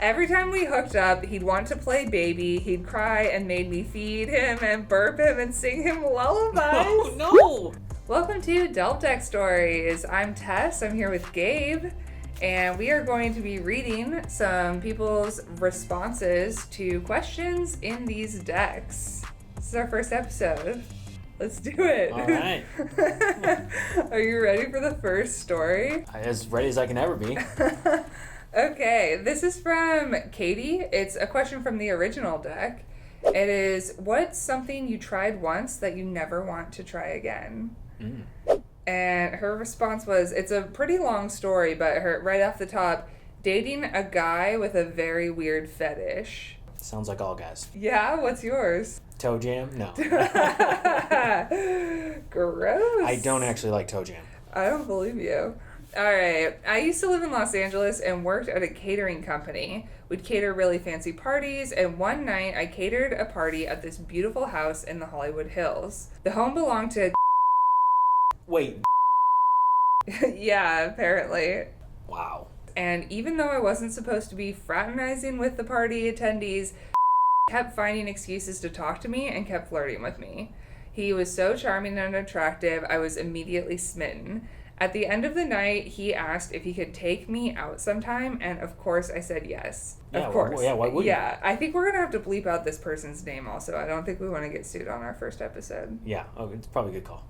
Every time we hooked up, he'd want to play baby, he'd cry and made me feed him and burp him and sing him lullabies. Oh, no! Welcome to Delp Deck Stories. I'm Tess, I'm here with Gabe, and we are going to be reading some people's responses to questions in these decks. This is our first episode. Let's do it. All right. Are you ready for the first story? As ready as I can ever be. Okay, this is from Katie. It's a question from the original deck. It is, what's something you tried once that you never want to try again? And her response was, it's a pretty long story, but right off the top, dating a guy with a very weird fetish. Sounds like all guys. Yeah, what's yours? Toe jam? No. Gross. I don't actually like toe jam. I don't believe you. Alright, I used to live in Los Angeles and worked at a catering company. We'd cater really fancy parties, and one night I catered a party at this beautiful house in the Hollywood Hills. The home belonged to... Wait. Yeah, apparently. Wow. And even though I wasn't supposed to be fraternizing with the party attendees, kept finding excuses to talk to me and kept flirting with me. He was so charming and attractive, I was immediately smitten. At the end of the night, he asked if he could take me out sometime, and of course I said yes. Yeah, of course. Well, yeah, why wouldn't you? Yeah, I think we're going to have to bleep out this person's name also. I don't think we want to get sued on our first episode. Yeah, it's probably a good call.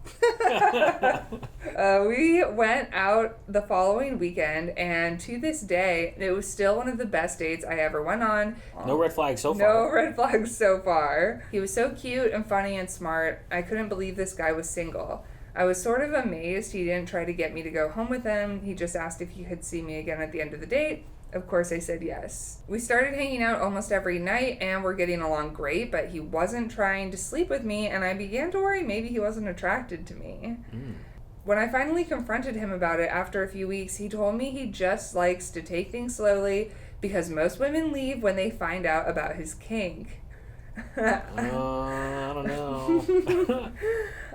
We went out the following weekend, and to this day, it was still one of the best dates I ever went on. No red flags so far. No red flags so far. He was so cute and funny and smart. I couldn't believe this guy was single. I was sort of amazed he didn't try to get me to go home with him. He just asked if he could see me again at the end of the date. Of course, I said yes. We started hanging out almost every night, and we're getting along great, but he wasn't trying to sleep with me, and I began to worry maybe he wasn't attracted to me. When I finally confronted him about it after a few weeks, he told me he just likes to take things slowly because most women leave when they find out about his kink. I don't know.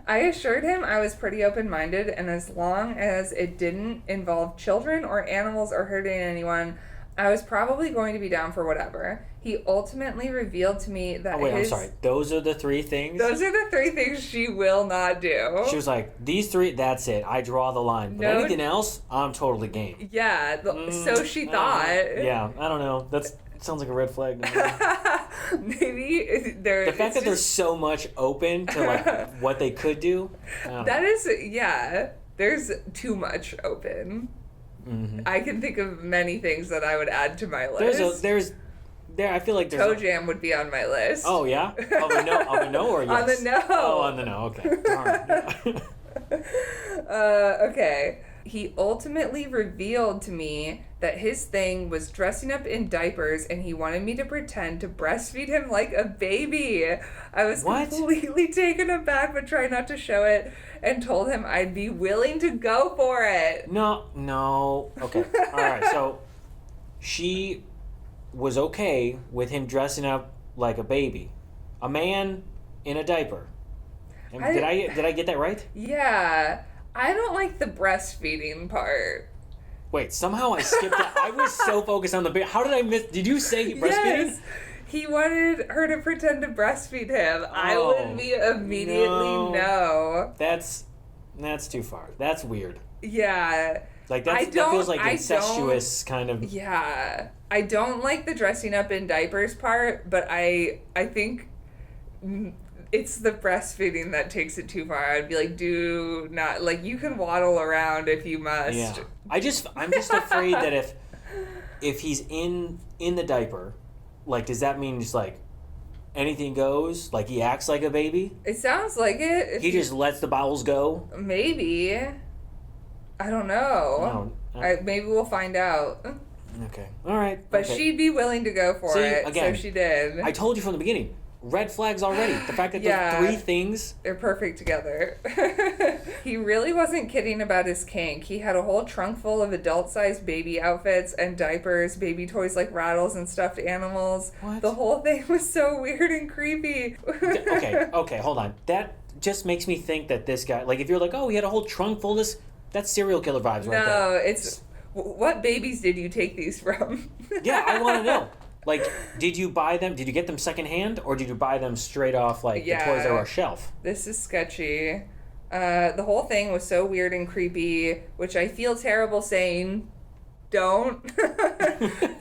I assured him I was pretty open-minded, and as long as it didn't involve children or animals or hurting anyone, I was probably going to be down for whatever. He ultimately revealed to me that I'm sorry. Those are the three things? Those are the three things she will not do. She was like, these three, that's it. I draw the line. But anything else, I'm totally game. Yeah, so she thought. Yeah, I don't know. Sounds like a red flag. Maybe there. The fact that there's so much open to like what they could do. There's too much open. Mm-hmm. I can think of many things that I would add to my list. I feel like toe jam would be on my list. Oh yeah, on the no or yes? On the no. Oh, on the no. Okay. Darn. Okay. He ultimately revealed to me that his thing was dressing up in diapers, and he wanted me to pretend to breastfeed him like a baby. I was completely taken aback, but tried not to show it, and told him I'd be willing to go for it. No. Okay. All right. So she was okay with him dressing up like a baby, a man in a diaper. Did I get that right? Yeah. I don't like the breastfeeding part. Wait, somehow I skipped that. I was so focused on the baby. How did I miss? Did you say breastfeeding? Yes. He wanted her to pretend to breastfeed him. I would be immediately no. That's too far. That's weird. Yeah. Like that feels like incestuous kind of. Yeah. I don't like the dressing up in diapers part, but I think it's the breastfeeding that takes it too far. I'd be like, do not, like, you can waddle around if you must. Yeah. I'm just afraid that if he's in the diaper, like, does that mean just like anything goes? Like he acts like a baby? It sounds like it. He just lets the bowels go? Maybe. I don't know. Maybe we'll find out. Okay. All right. But she'd be willing to go for it, again, so she did. I told you from the beginning. Red flags already. The fact that those three things... They're perfect together. He really wasn't kidding about his kink. He had a whole trunk full of adult-sized baby outfits and diapers, baby toys like rattles and stuffed animals. What? The whole thing was so weird and creepy. Okay, hold on. That just makes me think that this guy... Like, if you're like, oh, he had a whole trunk full of this... That's serial killer vibes right there. No, it's... What babies did you take these from? Yeah, I want to know. Like, did you buy them? Did you get them secondhand, or did you buy them straight off like the Toys R Us shelf? This is sketchy. The whole thing was so weird and creepy, which I feel terrible saying. Don't,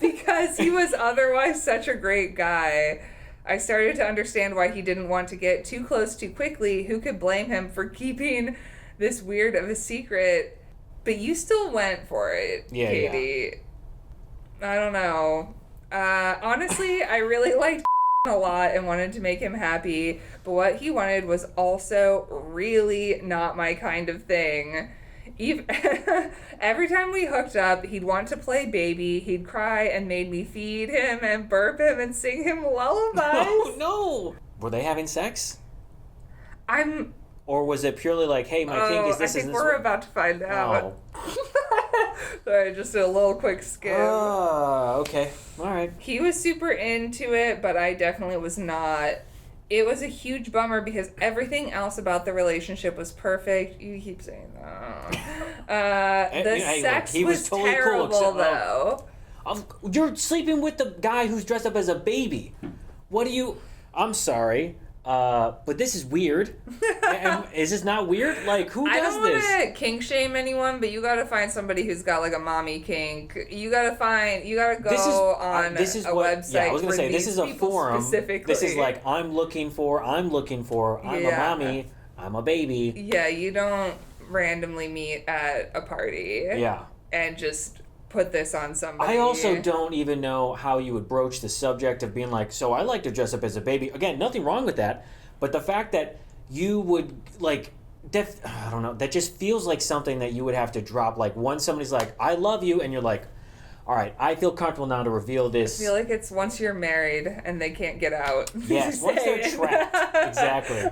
because he was otherwise such a great guy. I started to understand why he didn't want to get too close too quickly. Who could blame him for keeping this weird of a secret? But you still went for it, yeah, Katie. Yeah. I don't know. Honestly, I really liked a lot and wanted to make him happy, but what he wanted was also really not my kind of thing. Every time we hooked up, he'd want to play baby, he'd cry and made me feed him and burp him and sing him lullabies. No. Were they having sex? Or was it purely like, hey, my kink is this? I think we're about to find out. Sorry, just a little quick skim. Okay. All right. He was super into it, but I definitely was not. It was a huge bummer because everything else about the relationship was perfect. You keep saying that. The sex was totally terrible, cool, though. You're sleeping with the guy who's dressed up as a baby. What do you... I'm sorry. But this is weird. Is this not weird? Like, who does this? I don't want to kink shame anyone, but you gotta find somebody who's got like a mommy kink. You gotta go on a website. Yeah, I was gonna say this is a forum. Specifically. This is like I'm looking for. I'm a mommy. I'm a baby. Yeah, you don't randomly meet at a party. Yeah. And just put this on somebody. I also don't even know how you would broach the subject of being like, so I like to dress up as a baby. Again, nothing wrong with that, but the fact that you would like, I don't know, that just feels like something that you would have to drop. Like once somebody's like, I love you, and you're like, all right, I feel comfortable now to reveal this. I feel like it's once you're married and they can't get out. Yes, once they're trapped. Exactly.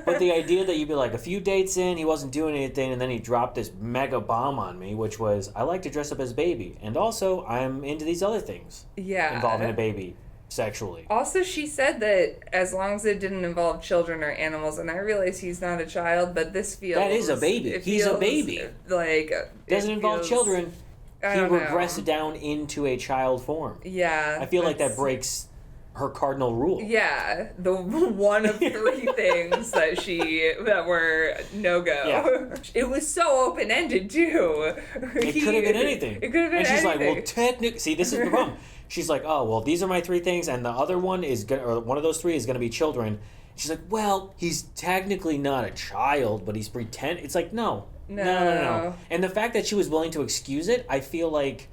But the idea that you'd be like, a few dates in, he wasn't doing anything, and then he dropped this mega bomb on me, which was, I like to dress up as a baby. And also, I'm into these other things. Yeah. Involving a baby sexually. Also, she said that as long as it didn't involve children or animals, and I realize he's not a child, but this feels... That is a baby. He's a baby. Like... Doesn't involve children. He regressed down into a child form. Yeah. I feel like that breaks her cardinal rule. Yeah. The one of 3 things that were no-go. Yeah. It was so open-ended, too. It could have been anything. It could have been anything. And she's like, well, technically... See, this is the problem. She's like, oh, well, these are my 3 things, and the other one is or one of those 3 is going to be children. She's like, well, he's technically not a child, but he's pretend. It's like, no. No. And the fact that she was willing to excuse it, I feel like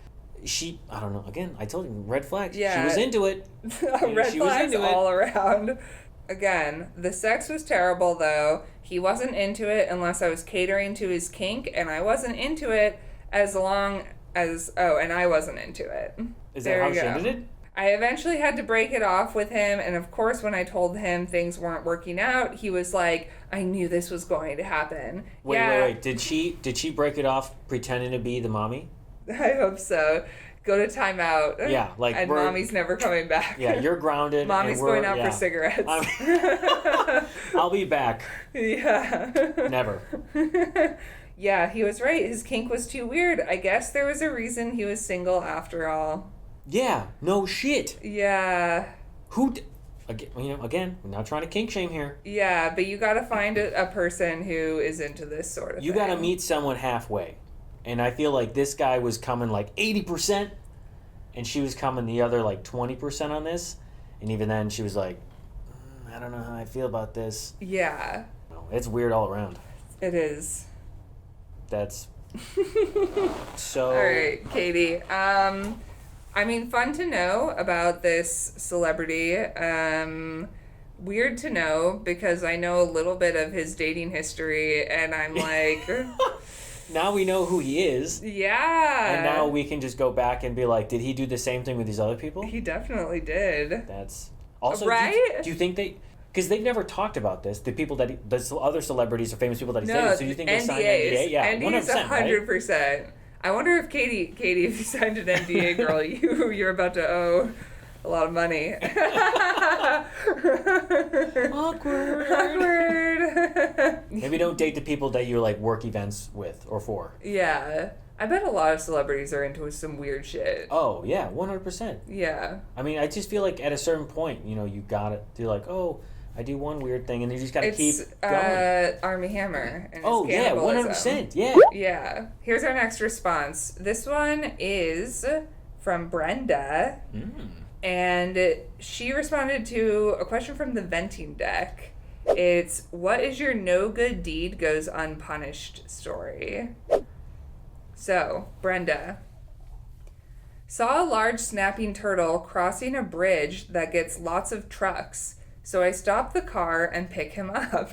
I don't know, again, I told you, red flags. Yeah. She was into it. Red flags all around. Again, the sex was terrible, though. He wasn't into it unless I was catering to his kink, and I wasn't into it as long as... Oh, and I wasn't into it. Is that how she ended it? I eventually had to break it off with him, and of course when I told him things weren't working out, he was like, I knew this was going to happen. Wait. Did she break it off pretending to be the mommy? I hope so. Go to timeout. Yeah, like... And mommy's never coming back. Yeah, you're grounded. Mommy's going out for cigarettes. I'll be back. Yeah. Never. Yeah, he was right. His kink was too weird. I guess there was a reason he was single after all. Yeah, no shit. Yeah. Again, we're not trying to kink shame here. Yeah, but you gotta find a person who is into this sort of thing. You gotta meet someone halfway. And I feel like this guy was coming like 80%, and she was coming the other like 20% on this. And even then, she was like, I don't know how I feel about this. Yeah. No, it's weird all around. It is. That's... So... All right, Katie. I mean, fun to know about this celebrity. Weird to know because I know a little bit of his dating history, and I'm like... Now we know who he is. Yeah. And now we can just go back and be like, did he do the same thing with these other people? He definitely did. That's... Also, right? Do you think they... Because they've never talked about this. The people that... The other celebrities or famous people that he's dated. So you think they signed an NDA? Yeah, NDAs 100%. Right? I wonder if Katie, if you signed an NDA, girl, you're about to owe a lot of money. Awkward. Maybe don't date the people that you like work events with or for. Yeah. I bet a lot of celebrities are into some weird shit. Oh, yeah, 100%. Yeah. I mean, I just feel like at a certain point, you got to do like, oh, I do one weird thing, and you just got to keep going. Army Hammer. And Oh, yeah, cannibalism. 100%. Yeah. Yeah. Here's our next response. This one is from Brenda. And she responded to a question from the venting deck. It's, what is your no good deed goes unpunished story? So, Brenda. Saw a large snapping turtle crossing a bridge that gets lots of trucks. So I stop the car and pick him up.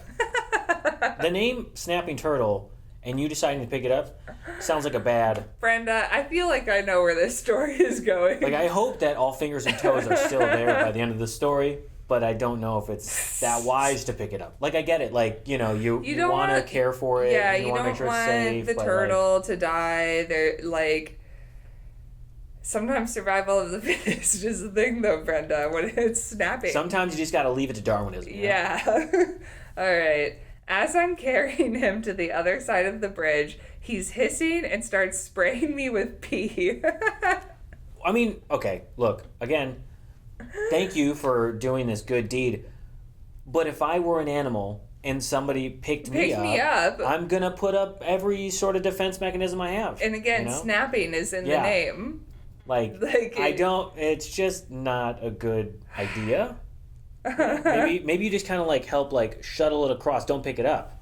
The name Snapping Turtle and you deciding to pick it up sounds like a bad... Brenda, I feel like I know where this story is going. Like, I hope that all fingers and toes are still there by the end of the story, but I don't know if it's that wise to pick it up. Like, I get it. Like, you want to care for it. Yeah, you want to make sure it's safe. The turtle to die. They're, like... Sometimes survival of the fittest is the thing, though, Brenda, when it's snapping. Sometimes you just got to leave it to Darwinism. Yeah. All right. As I'm carrying him to the other side of the bridge, he's hissing and starts spraying me with pee. I mean, okay, look, again, thank you for doing this good deed. But if I were an animal and somebody picked me up, I'm going to put up every sort of defense mechanism I have. And again, snapping is in the name. Like it's just not a good idea. Maybe you just kind of like help like shuttle it across. Don't pick it up.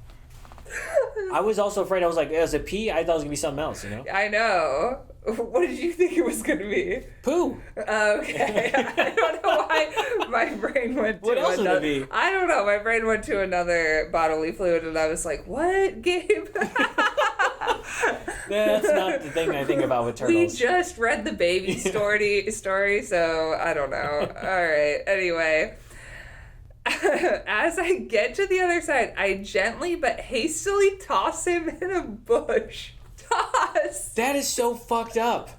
I was also afraid. I was like, is it pee? I thought it was gonna be something else. I know. What did you think it was gonna be? Poo. Okay. I don't know why my brain went to what else would it be? I don't know. My brain went to another bodily fluid, and I was like, "What, Gabe?" That's not the thing I think about with turtles. We just read the baby story, so I don't know. All right. Anyway, as I get to the other side, I gently but hastily toss him in a bush. Toss! That is so fucked up.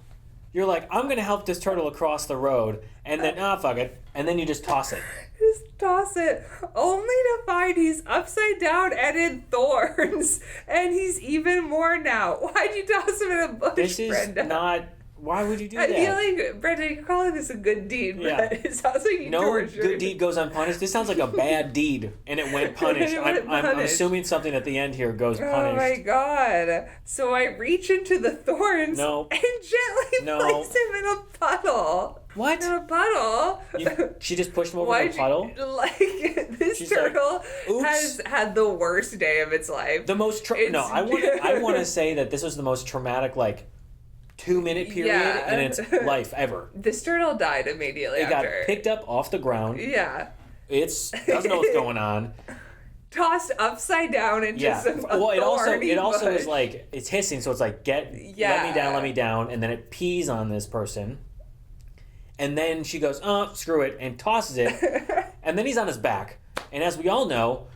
You're like, I'm going to help this turtle across the road, and then, fuck it, and then you just toss it. Just toss it, only to find he's upside down and in thorns, and he's even more now. Why'd you toss him in a bush, This is Brenda? not... Why would you do that? I feel like, Brenda, you're calling this a good deed, but it sounds like you tortured. No good deed goes unpunished. This sounds like a bad deed, and it went punished. I'm assuming something at the end here goes punished. Oh my god. So I reach into the thorns and gently place him in a puddle. What? In a puddle. She just pushed him over in a puddle? This turtle has had the worst day of its life. The most... I want to say that this was the most traumatic, 2-minute period in its life ever. This turtle died immediately after. It got picked up off the ground. Yeah. It doesn't know what's going on. Tossed upside down into some it also is like, it's hissing, so it's like, let me down, and then it pees on this person. And then she goes, screw it, and tosses it. And then he's on his back. And as we all know,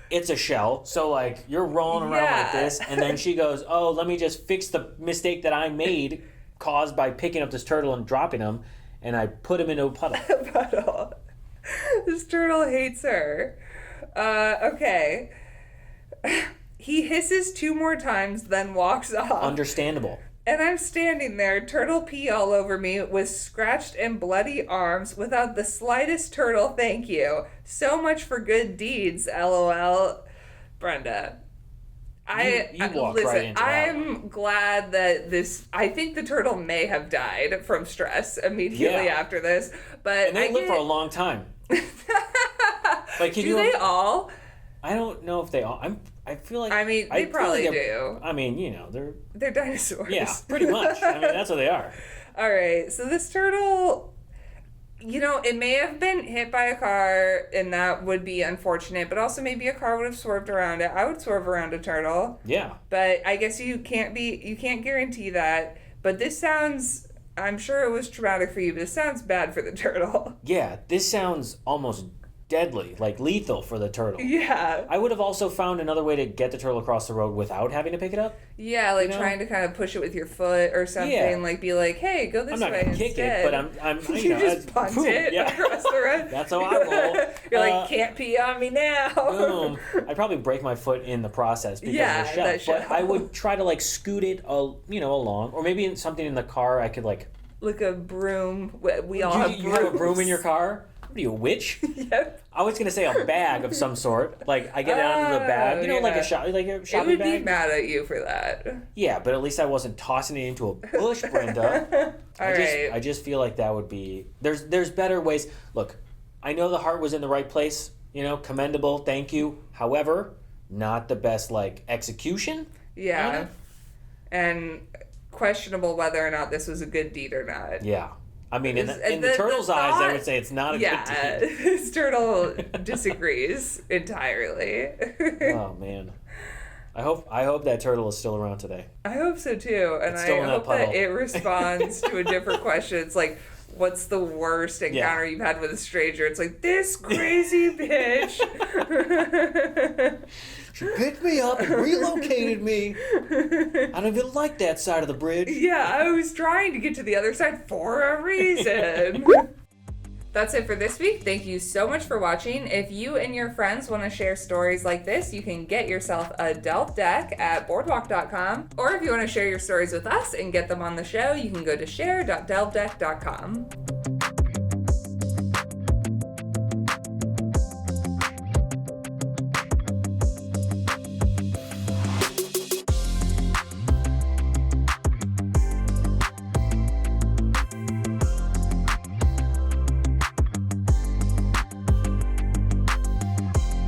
it's a shell. So, you're rolling around like this. And then she goes, let me just fix the mistake that I made caused by picking up this turtle and dropping him. And I put him into a puddle. This turtle hates her. Okay. He hisses 2 more times, then walks off. Understandable. And I'm standing there, turtle pee all over me, with scratched and bloody arms, without the slightest turtle thank you. So much for good deeds, LOL. Brenda. You walk right into that. I'm glad that I think the turtle may have died from stress immediately after this. But and they live for a long time. Do they all? I don't know if they all... I feel like... they probably do. They're dinosaurs. Yeah, pretty much. That's what they are. All right, so this turtle, it may have been hit by a car, and that would be unfortunate, but also maybe a car would have swerved around it. I would swerve around a turtle. Yeah. But I guess you can't guarantee that. But this sounds... I'm sure it was traumatic for you, but this sounds bad for the turtle. Yeah, this sounds almost deadly, like lethal for the turtle. Yeah. I would have also found another way to get the turtle across the road without having to pick it up. Yeah, like You know? trying to kind of push it with your foot or something. Yeah. Like be like, hey, go this I'm not way gonna kick instead. it, but I'm You just punt boom, it yeah. across the road. That's how I roll. You're like, can't pee on me now. Boom. I'd probably break my foot in the process because Yeah, of the shell. that But shell. I would try to like scoot it, along, or maybe something in the car. I could like. Like a broom. We all have brooms. You have a broom in your car? What are you, a witch? Yep. I was gonna say a bag of some sort. Like I get it out of the bag, like a shopping It would bag. be mad at you for that. Yeah, but at least I wasn't tossing it into a bush, Brenda. I just feel like that would be. There's better ways. Look, I know the heart was in the right place. Commendable. Thank you. However, not the best execution. Yeah. And questionable whether or not this was a good deed or not. Yeah. I mean, in the turtle's eyes, I would say it's not a good deed. This turtle disagrees entirely. Oh, man. I hope that turtle is still around today. I hope so, too. And It's still I in hope that that puddle. it responds to a different question. It's like, what's the worst encounter you've had with a stranger? It's like, this crazy bitch. She picked me up and relocated me. I don't even like that side of the bridge. Yeah, I was trying to get to the other side for a reason. That's it for this week. Thank you so much for watching. If you and your friends want to share stories like this, you can get yourself a Delp deck at boredwalk.com. Or if you want to share your stories with us and get them on the show, you can go to share.delpdeck.com.